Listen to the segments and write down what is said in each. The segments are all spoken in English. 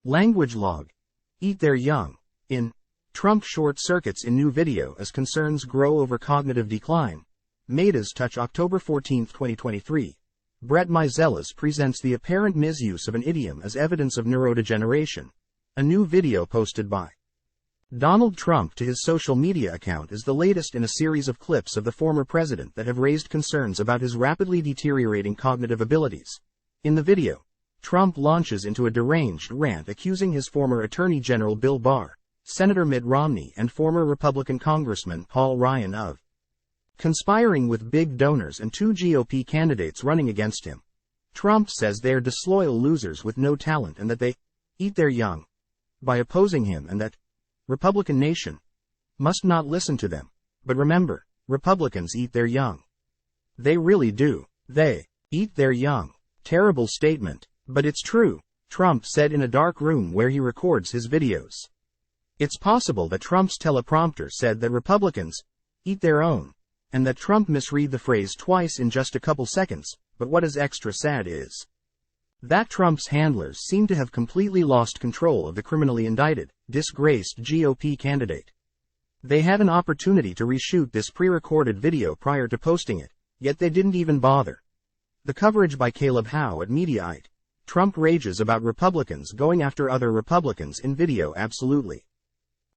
Language log. Eat their young. In Trump short circuits in new video as concerns grow over cognitive decline. Meidas Touch October 14, 2023. Brett Meiselas presents the apparent misuse of an idiom as evidence of neurodegeneration. A new video posted by Donald Trump to his social media account is the latest in a series of clips of the former president that have raised concerns about his rapidly deteriorating cognitive abilities. In the video, Trump launches into a deranged rant accusing his former Attorney General Bill Barr, Senator Mitt Romney and former Republican Congressman Paul Ryan of conspiring with big donors and two GOP candidates running against him. Trump says they're disloyal losers with no talent and that they eat their young by opposing him, and that Republican nation must not listen to them. But remember, Republicans eat their young. They really do. They eat their young. Terrible statement, but it's true, Trump said in a dark room where he records his videos. It's possible that Trump's teleprompter said that Republicans eat their own, and that Trump misread the phrase twice in just a couple seconds, but what is extra sad is that Trump's handlers seem to have completely lost control of the criminally indicted, disgraced GOP candidate. They had an opportunity to reshoot this pre-recorded video prior to posting it, yet they didn't even bother. The coverage by Caleb Howe at Mediaite. Trump rages about Republicans going after other Republicans in video. Absolutely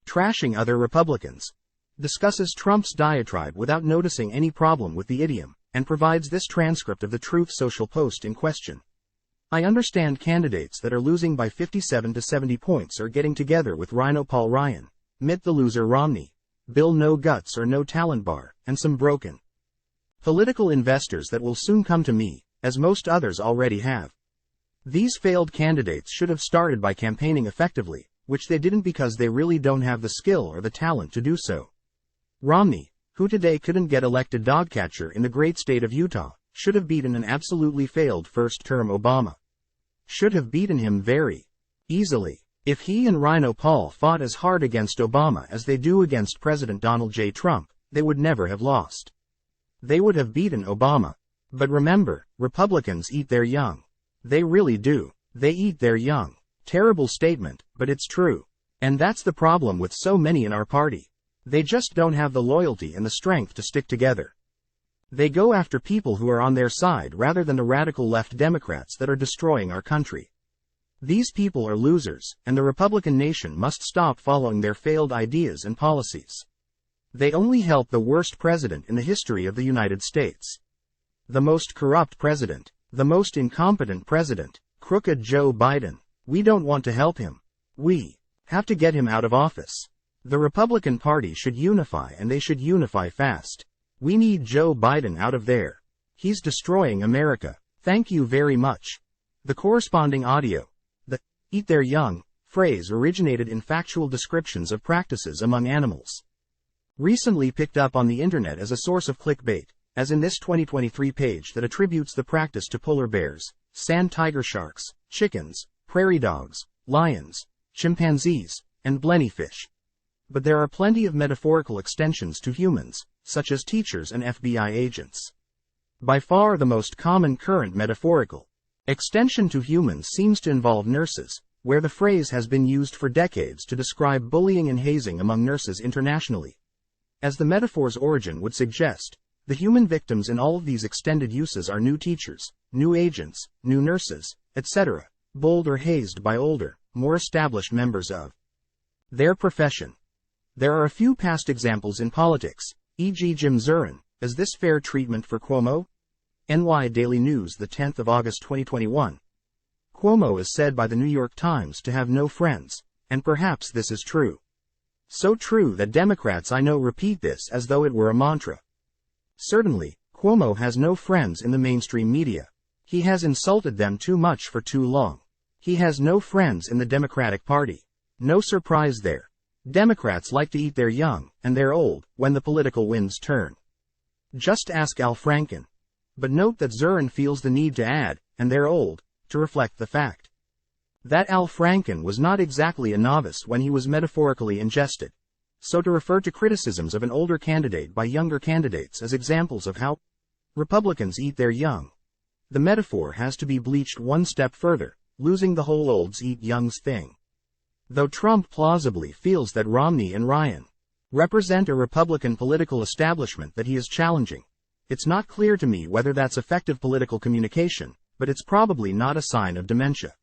trashing other Republicans. Discusses Trump's diatribe without noticing any problem with the idiom, and provides this transcript of the Truth Social post in question. I understand candidates that are losing by 57 to 70 points are getting together with Rhino Paul Ryan, Mitt the Loser Romney, Bill No Guts or No Talent Barr, and some broken political investors that will soon come to me, as most others already have. These failed candidates should have started by campaigning effectively, which they didn't because they really don't have the skill or the talent to do so. Romney, who today couldn't get elected dogcatcher in the great state of Utah, should have beaten an absolutely failed first-term Obama. Should have beaten him very easily. If he and Rhino Paul fought as hard against Obama as they do against President Donald J. Trump, they would never have lost. They would have beaten Obama. But remember, Republicans eat their young. They really do. They eat their young. Terrible statement, but it's true. And that's the problem with so many in our party. They just don't have the loyalty and the strength to stick together. They go after people who are on their side rather than the radical left Democrats that are destroying our country. These people are losers, and the Republican nation must stop following their failed ideas and policies. They only help the worst president in the history of the United States. The most corrupt president, the most incompetent president, crooked Joe Biden. We don't want to help him. We have to get him out of office. The Republican Party should unify, and they should unify fast. We need Joe Biden out of there. He's destroying America. Thank you very much. The corresponding audio. The eat their young phrase originated in factual descriptions of practices among animals. Recently picked up on the internet as a source of clickbait, as in this 2023 page that attributes the practice to polar bears, sand tiger sharks, chickens, prairie dogs, lions, chimpanzees, and blennyfish. But there are plenty of metaphorical extensions to humans, such as teachers and FBI agents. By far the most common current metaphorical extension to humans seems to involve nurses, where the phrase has been used for decades to describe bullying and hazing among nurses internationally. As the metaphor's origin would suggest, the human victims in all of these extended uses are new teachers, new agents, new nurses, etc., bullied or hazed by older, more established members of their profession. There are a few past examples in politics, e.g. Jim Zurin. Is this fair treatment for Cuomo? NY Daily News, the 10th of August 2021. Cuomo is said by the New York Times to have no friends, and perhaps this is true. So true that Democrats I know repeat this as though it were a mantra. Certainly, Cuomo has no friends in the mainstream media. He has insulted them too much for too long. He has no friends in the Democratic Party. No surprise there. Democrats like to eat their young, and they're old, when the political winds turn. Just ask Al Franken. But note that Zurin feels the need to add, and they're old, to reflect the fact that Al Franken was not exactly a novice when he was metaphorically ingested. So to refer to criticisms of an older candidate by younger candidates as examples of how Republicans eat their young, the metaphor has to be bleached one step further. losing the whole olds eat youngs thing. Though Trump plausibly feels that Romney and Ryan represent a Republican political establishment that he is challenging, it's not clear to me whether that's effective political communication, but it's probably not a sign of dementia.